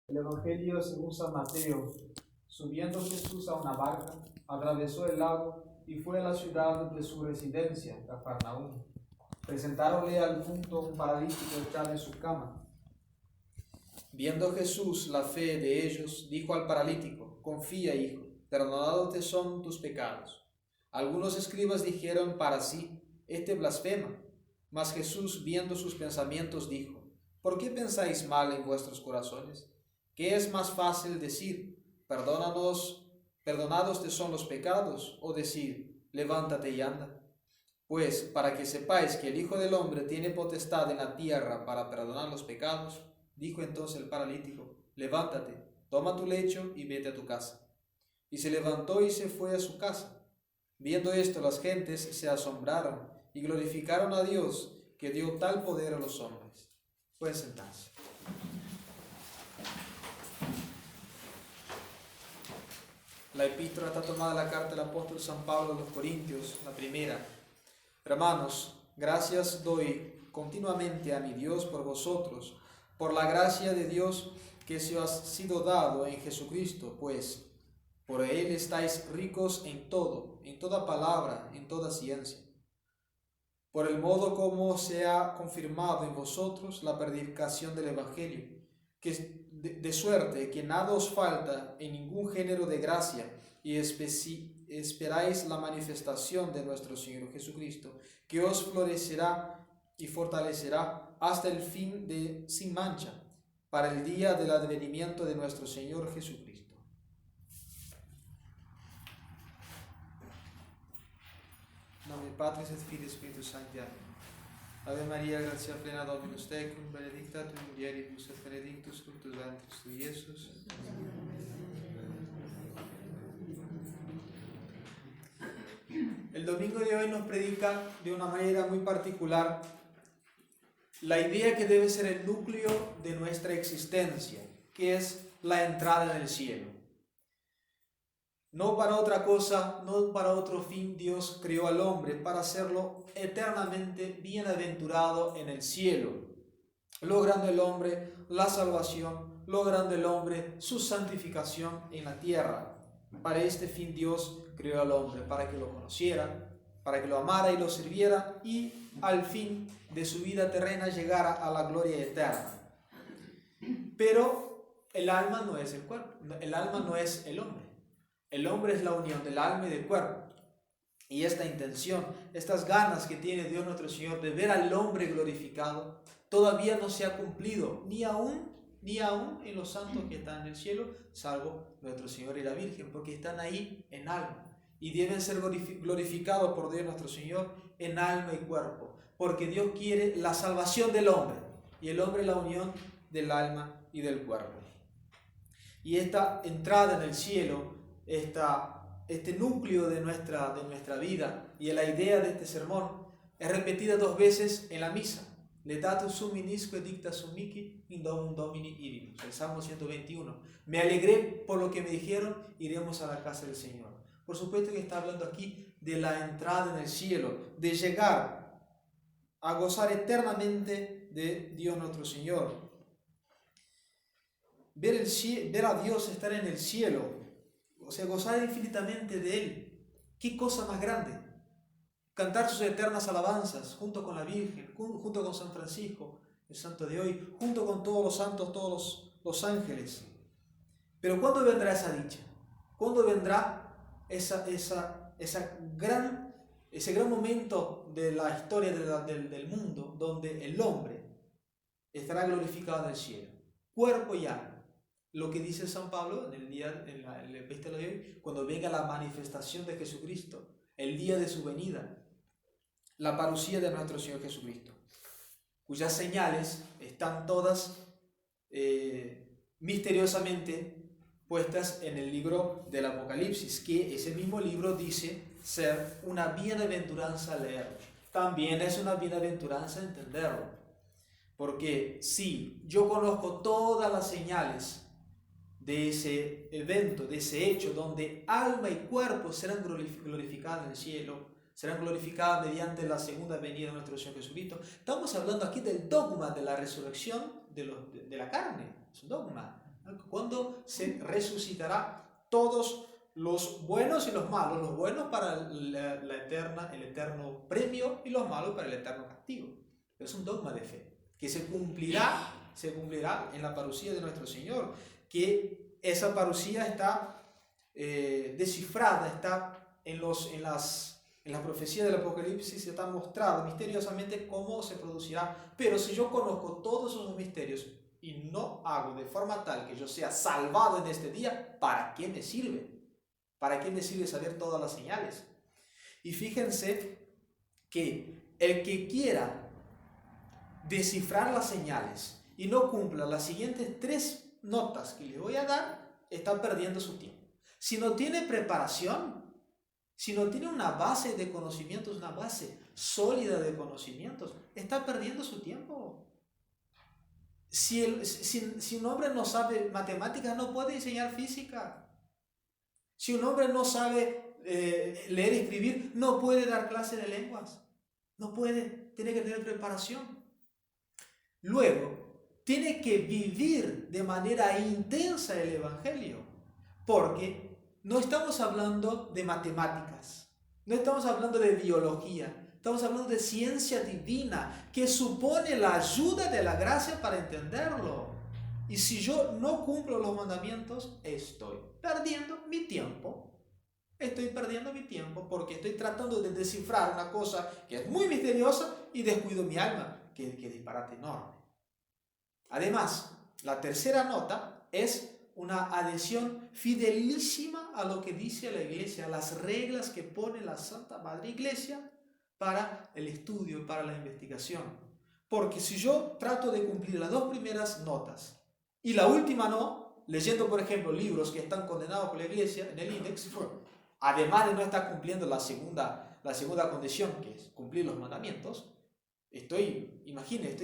El Evangelio según San Mateo. Subiendo Jesús a una barca, atravesó el lago y fue a la ciudad de su residencia, Cafarnaúm. Presentáronle al punto un paralítico echado en su cama. Viendo Jesús la fe de ellos, dijo al paralítico: confía, hijo, perdonados te son tus pecados. Algunos escribas dijeron para sí: este blasfema. Mas Jesús, viendo sus pensamientos, dijo: ¿por qué pensáis mal en vuestros corazones? ¿Qué es más fácil decir: perdonados te son los pecados, o decir: levántate y anda? Pues para que sepáis que el Hijo del Hombre tiene potestad en la tierra para perdonar los pecados, dijo entonces el paralítico: levántate, toma tu lecho y vete a tu casa. Y se levantó y se fue a su casa. Viendo esto, las gentes se asombraron y glorificaron a Dios, que dio tal poder a los hombres. Pueden sentarse. La epístola está tomada de la carta del apóstol San Pablo a los Corintios, la primera. Hermanos, gracias doy continuamente a mi Dios por vosotros, por la gracia de Dios que se os ha sido dado en Jesucristo, pues por Él estáis ricos en todo, en toda palabra, en toda ciencia. Por el modo como se ha confirmado en vosotros la predicación del Evangelio, que de suerte que nada os falta en ningún género de gracia, y esperáis la manifestación de nuestro Señor Jesucristo, que os florecerá y fortalecerá hasta el fin sin mancha, para el día del advenimiento de nuestro Señor Jesucristo. Nome Patris et Filii et Spiritus Sancti. Amén. Ave María, gracia plena, Dominus tecum, benedicta tu in mulieribus et benedictus fructus ventris tui, Iesus. El domingo de hoy nos predica de una manera muy particular la idea que debe ser el núcleo de nuestra existencia, que es la entrada en el cielo. No para otra cosa, no para otro fin Dios creó al hombre, para hacerlo eternamente bienaventurado en el cielo, logrando el hombre la salvación, logrando el hombre su santificación en la tierra. Para este fin Dios creó al hombre, para que lo conociera, para que lo amara y lo sirviera, y al fin de su vida terrena llegara a la gloria eterna. Pero el alma no es el cuerpo, el alma no es el hombre. El hombre es la unión del alma y del cuerpo. Y esta intención, estas ganas que tiene Dios nuestro Señor de ver al hombre glorificado, todavía no se ha cumplido, ni aún en los santos que están en el cielo, salvo nuestro Señor y la Virgen, porque están ahí en alma. Y deben ser glorificados por Dios nuestro Señor en alma y cuerpo, porque Dios quiere la salvación del hombre, y el hombre la unión del alma y del cuerpo. Y esta entrada en el cielo, este núcleo de nuestra vida y la idea de este sermón es repetida 2 veces en la misa. Letatus sum minisque dicta sum mihi in domum Domini irimus. El Salmo 121. Me alegré por lo que me dijeron, iremos a la casa del Señor. Por supuesto que está hablando aquí de la entrada en el cielo, de llegar a gozar eternamente de Dios nuestro Señor. Ver a Dios estar en el cielo, o sea, gozar infinitamente de Él. ¿Qué cosa más grande? Cantar sus eternas alabanzas junto con la Virgen, junto con San Francisco, el santo de hoy, junto con todos los santos, todos los ángeles. Pero ¿cuándo vendrá esa dicha? ¿Cuándo vendrá ese gran momento de la historia del mundo donde el hombre estará glorificado en el cielo, cuerpo y alma? Lo que dice San Pablo en la epístola de hoy, cuando venga la manifestación de Jesucristo, el día de su venida, la parucía de nuestro Señor Jesucristo, cuyas señales están todas misteriosamente puestas en el libro del Apocalipsis, que ese mismo libro dice ser una bienaventuranza leerlo. También es una bienaventuranza entenderlo, porque si yo conozco todas las señales de ese evento, de ese hecho, donde alma y cuerpo serán glorificados en el cielo, serán glorificados mediante la segunda venida de nuestro Señor Jesucristo. Estamos hablando aquí del dogma de la resurrección de la carne, es un dogma. ¿Cuándo se resucitará todos los buenos y los malos? Los buenos para el eterno premio y los malos para el eterno castigo. Pero es un dogma de fe que se cumplirá en la parucía de nuestro Señor, que esa parucía está descifrada, está en la profecía del Apocalipsis, está mostrado misteriosamente cómo se producirá. Pero si yo conozco todos esos misterios y no hago de forma tal que yo sea salvado en este día, ¿para qué me sirve? ¿Para qué me sirve saber todas las señales? Y fíjense que el que quiera descifrar las señales y no cumpla las siguientes 3 notas que les voy a dar, está perdiendo su tiempo. Si no tiene preparación, si no tiene una base de conocimientos, una base sólida de conocimientos, está perdiendo su tiempo. Si un hombre no sabe matemáticas, no puede enseñar física. Si un hombre no sabe leer y escribir, no puede dar clase de lenguas. No puede, tiene que tener preparación. Luego, tiene que vivir de manera intensa el Evangelio, porque no estamos hablando de matemáticas, no estamos hablando de biología, estamos hablando de ciencia divina, que supone la ayuda de la gracia para entenderlo. Y si yo no cumplo los mandamientos, estoy perdiendo mi tiempo. Estoy perdiendo mi tiempo porque estoy tratando de descifrar una cosa que es muy misteriosa y descuido mi alma. Qué disparate enorme. Además, la tercera nota es una adhesión fidelísima a lo que dice la Iglesia, a las reglas que pone la Santa Madre Iglesia para el estudio, para la investigación. Porque si yo trato de cumplir las 2 primeras notas y la última no, leyendo por ejemplo libros que están condenados por la Iglesia en el índice, además de no estar cumpliendo la segunda condición, que es cumplir los mandamientos, estoy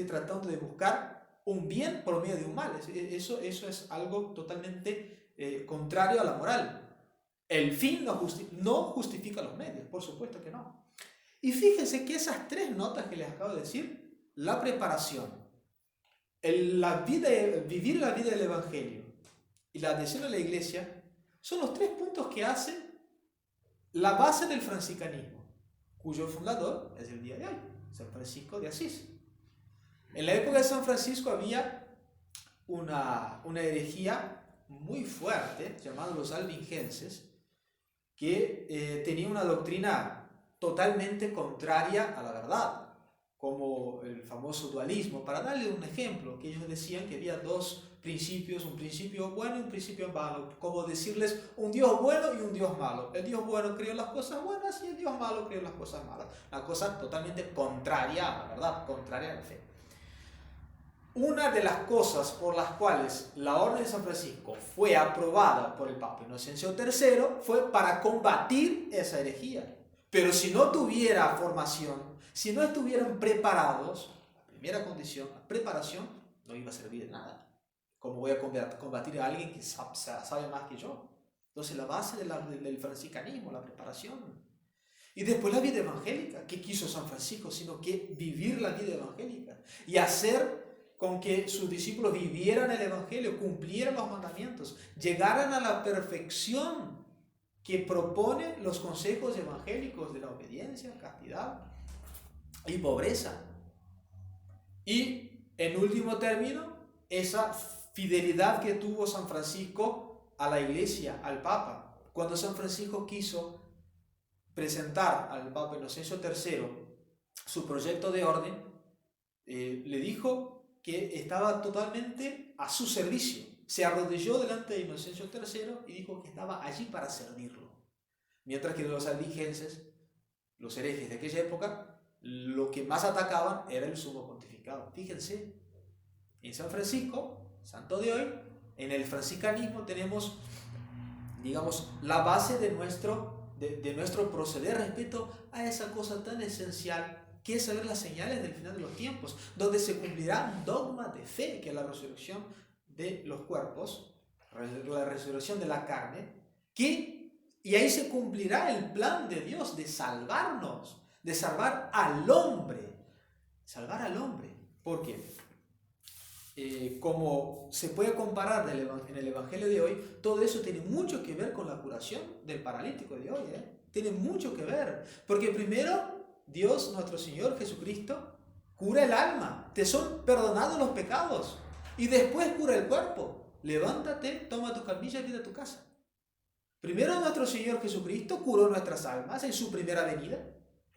tratando de buscar un bien por medio de un mal. Eso es algo totalmente contrario a la moral. El fin no justifica los medios, por supuesto que no. Y fíjense que esas 3 notas que les acabo de decir, la preparación, vivir la vida del Evangelio y la adhesión a la Iglesia, son los 3 puntos que hacen la base del franciscanismo, cuyo fundador es el día de hoy, San Francisco de Asís. En la época de San Francisco había una herejía muy fuerte, llamada los albingenses, que tenía una doctrina totalmente contraria a la verdad, como el famoso dualismo. Para darle un ejemplo, que ellos decían que había 2 principios, un principio bueno y un principio malo, como decirles un Dios bueno y un Dios malo. El Dios bueno creó las cosas buenas y el Dios malo creó las cosas malas. Una cosa totalmente contraria a la verdad, contraria a la fe. Una de las cosas por las cuales la Orden de San Francisco fue aprobada por el Papa Inocencio III fue para combatir esa herejía. Pero si no tuviera formación, si no estuvieran preparados, la primera condición, la preparación, no iba a servir de nada. ¿Cómo voy a combatir a alguien que sabe más que yo? Entonces la base del franciscanismo, la preparación. Y después la vida evangélica. ¿Qué quiso San Francisco? Sino que vivir la vida evangélica y hacer con que sus discípulos vivieran el Evangelio, cumplieran los mandamientos, llegaran a la perfección que propone los consejos evangélicos de la obediencia, castidad y pobreza. Y en último término, esa fidelidad que tuvo San Francisco a la Iglesia, al Papa. Cuando San Francisco quiso presentar al Papa Inocencio III su proyecto de orden, le dijo que estaba totalmente a su servicio. Se arrodilló delante de Inocencio III y dijo que estaba allí para servirlo. Mientras que los albigenses, los herejes de aquella época, lo que más atacaban era el sumo pontificado. Fíjense, en San Francisco, santo de hoy, en el franciscanismo tenemos, digamos, la base de nuestro proceder respecto a esa cosa tan esencial que es saber las señales del final de los tiempos, donde se cumplirá un dogma de fe, que es la resurrección de los cuerpos, la resurrección de la carne, y ahí se cumplirá el plan de Dios de salvarnos, de salvar al hombre. Salvar al hombre. ¿Por qué? como se puede comparar en el Evangelio de hoy, todo eso tiene mucho que ver con la curación del paralítico de hoy. Tiene mucho que ver. Porque primero, Dios, nuestro Señor Jesucristo, cura el alma. Te son perdonados los pecados. Y después cura el cuerpo. Levántate, toma tu camilla y vete a tu casa. Primero nuestro Señor Jesucristo curó nuestras almas en su primera venida.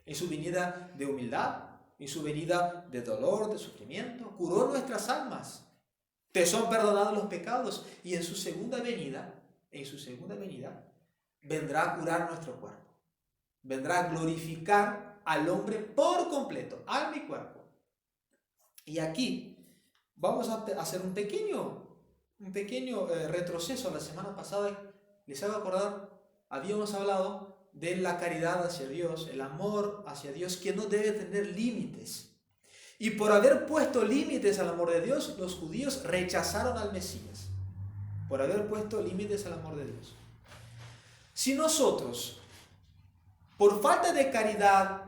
En su venida de humildad. En su venida de dolor, de sufrimiento, curó nuestras almas. Te son perdonados los pecados. Y en su segunda venida, vendrá a curar nuestro cuerpo. Vendrá a glorificar al hombre por completo, alma y cuerpo. Y aquí vamos a hacer un pequeño retroceso. La semana pasada, les hago acordar, habíamos hablado de la caridad hacia Dios, el amor hacia Dios, que no debe tener límites. Y por haber puesto límites al amor de Dios, los judíos rechazaron al Mesías. Por haber puesto límites al amor de Dios. Si nosotros, por falta de caridad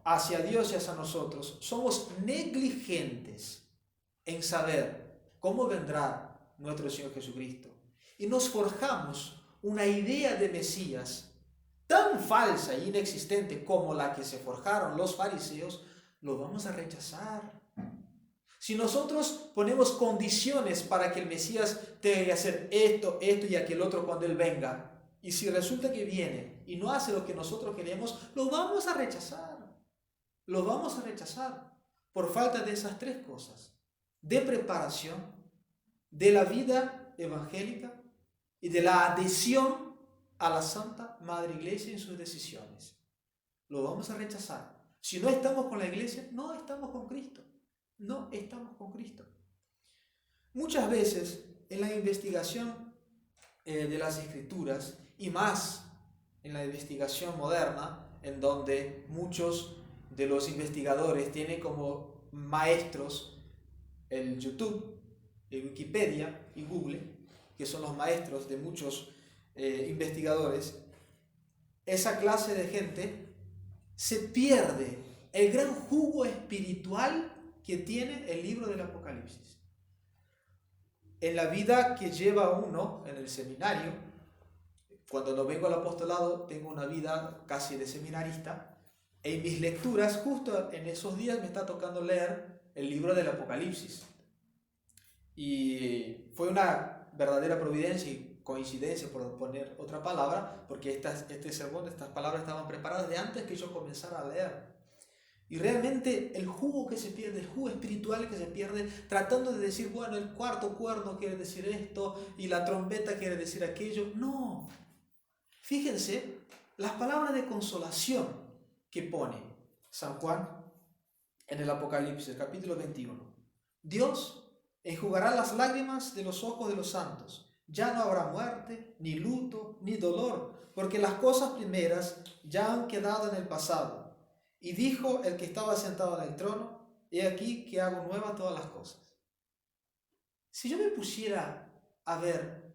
hacia Dios y hacia nosotros, somos negligentes en saber cómo vendrá nuestro Señor Jesucristo, y nos forjamos una idea de Mesías tan falsa e inexistente como la que se forjaron los fariseos, lo vamos a rechazar. Si nosotros ponemos condiciones para que el Mesías tenga que hacer esto y aquel otro cuando Él venga, y si resulta que viene y no hace lo que nosotros queremos, lo vamos a rechazar. Lo vamos a rechazar por falta de esas tres cosas: de preparación, de la vida evangélica y de la adhesión a la Santa Madre Iglesia en sus decisiones. Lo vamos a rechazar. Si no estamos con la Iglesia, no estamos con Cristo. No estamos con Cristo. Muchas veces en la investigación de las Escrituras, y más en la investigación moderna, en donde muchos de los investigadores tienen como maestros el YouTube, el Wikipedia y Google, que son los maestros de muchos investigadores, esa clase de gente se pierde el gran jugo espiritual que tiene el libro del Apocalipsis. En la vida que lleva uno en el seminario, cuando no vengo al apostolado, tengo una vida casi de seminarista. En mis lecturas, justo en esos días me está tocando leer el libro del Apocalipsis. Y fue una verdadera providencia y coincidencia, por poner otra palabra, porque este sermón, estas palabras estaban preparadas de antes que yo comenzara a leer. Y realmente el jugo que se pierde, el jugo espiritual que se pierde, tratando de decir, bueno, el cuarto cuerno quiere decir esto y la trompeta quiere decir aquello. No. Fíjense las palabras de consolación que pone San Juan en el Apocalipsis, capítulo 21. Dios enjugará las lágrimas de los ojos de los santos. Ya no habrá muerte, ni luto, ni dolor, porque las cosas primeras ya han quedado en el pasado. Y dijo el que estaba sentado en el trono: he aquí que hago nuevas todas las cosas. Si yo me pusiera a ver,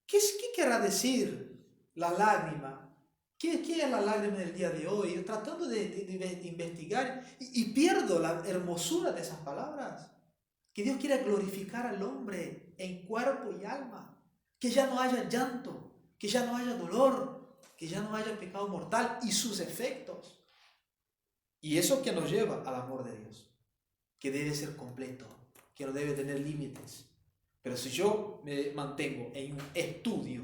¿qué querrá decir la lágrima? ¿Qué es la lágrima del día de hoy? Tratando de investigar y pierdo la hermosura de esas palabras. Que Dios quiera glorificar al hombre en cuerpo y alma. Que ya no haya llanto, que ya no haya dolor, que ya no haya pecado mortal y sus efectos. Y eso que nos lleva al amor de Dios, que debe ser completo, que no debe tener límites. Pero si yo me mantengo en un estudio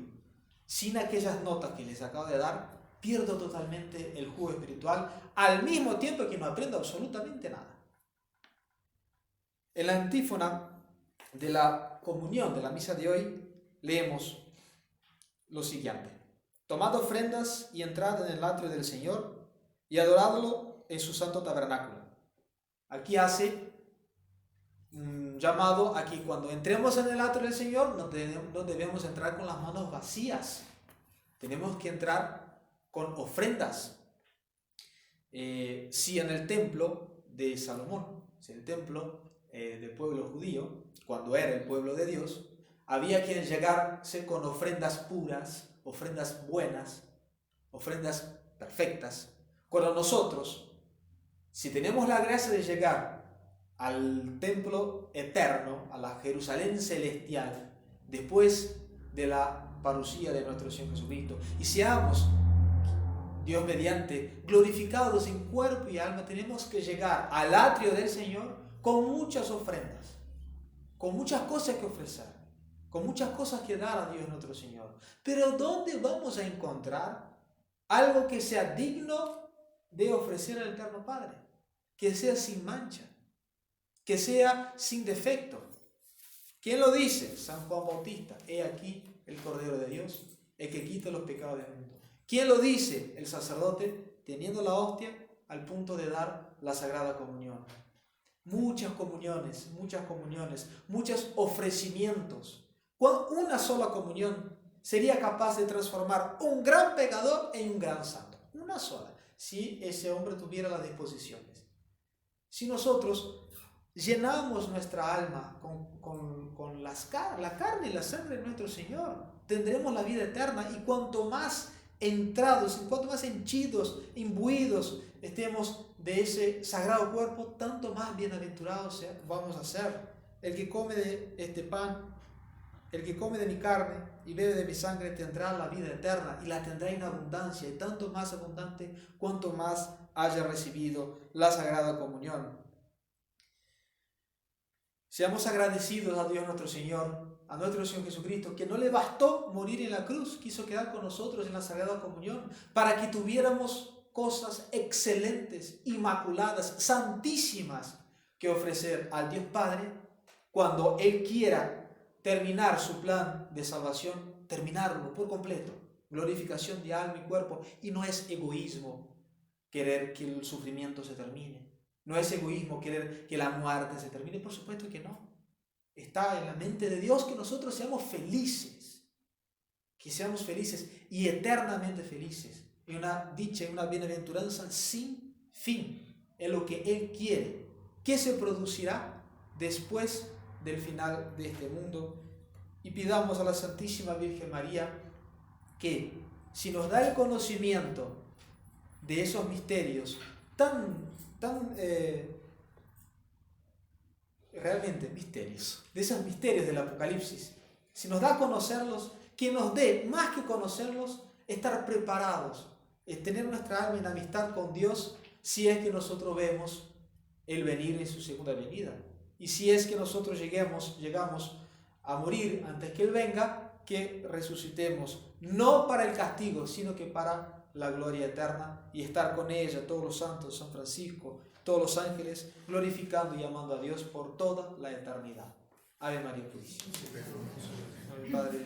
sin aquellas notas que les acabo de dar, pierdo totalmente el jugo espiritual, al mismo tiempo que no aprendo absolutamente nada. En la antífona de la comunión de la misa de hoy leemos lo siguiente: tomad ofrendas y entrad en el atrio del Señor y adoradlo en su santo tabernáculo. Aquí hace un llamado a que cuando entremos en el atrio del Señor no debemos entrar con las manos vacías. Tenemos que entrar con ofrendas. Si en el templo de Salomón, si en el templo del pueblo judío, cuando era el pueblo de Dios, había que llegarse con ofrendas puras, ofrendas buenas, ofrendas perfectas. Cuando nosotros, si tenemos la gracia de llegar al templo eterno, a la Jerusalén celestial, después de la parucía de nuestro Señor Jesucristo. Y seamos, Dios mediante, glorificados en cuerpo y alma. Tenemos que llegar al atrio del Señor con muchas ofrendas, con muchas cosas que ofrecer, con muchas cosas que dar a Dios nuestro Señor. Pero ¿dónde vamos a encontrar algo que sea digno de ofrecer al Eterno Padre? Que sea sin mancha, que sea sin defecto. ¿Quién lo dice? San Juan Bautista. He aquí el Cordero de Dios, el que quita los pecados del mundo. ¿Quién lo dice? El sacerdote, teniendo la hostia al punto de dar la Sagrada Comunión. Muchas comuniones, muchos ofrecimientos. Una sola comunión sería capaz de transformar un gran pecador en un gran santo. Una sola, si ese hombre tuviera las disposiciones. Si nosotros llenamos nuestra alma con la carne y la sangre de nuestro Señor, tendremos la vida eterna. Y cuanto más entrados, cuanto más henchidos, imbuidos estemos de ese sagrado cuerpo, tanto más bienaventurados vamos a ser. El que come de este pan, el que come de mi carne y bebe de mi sangre tendrá la vida eterna, y la tendrá en abundancia, y tanto más abundante cuanto más haya recibido la Sagrada Comunión. Seamos agradecidos a Dios nuestro Señor, a nuestro Señor Jesucristo, que no le bastó morir en la cruz, quiso quedar con nosotros en la Sagrada Comunión para que tuviéramos cosas excelentes, inmaculadas, santísimas que ofrecer al Dios Padre cuando Él quiera terminar su plan de salvación, terminarlo por completo, glorificación de alma y cuerpo. Y no es egoísmo querer que el sufrimiento se termine. No es egoísmo querer que la muerte se termine, por supuesto que no. Está en la mente de Dios que nosotros seamos felices, y eternamente felices, en una dicha, en una bienaventuranza sin fin, en lo que Él quiere, que se producirá después del final de este mundo. Y pidamos a la Santísima Virgen María que, si nos da el conocimiento de esos misterios realmente misterios, de esos misterios del Apocalipsis, si nos da a conocerlos, que nos dé, más que conocerlos, estar preparados, tener nuestra alma en amistad con Dios, si es que nosotros vemos el venir en su segunda venida. Y si es que nosotros llegamos a morir antes que Él venga, que resucitemos, no para el castigo, sino que para la gloria eterna, y estar con ella, todos los santos, San Francisco, todos los ángeles, glorificando y amando a Dios por toda la eternidad. Ave María Purísima. Padre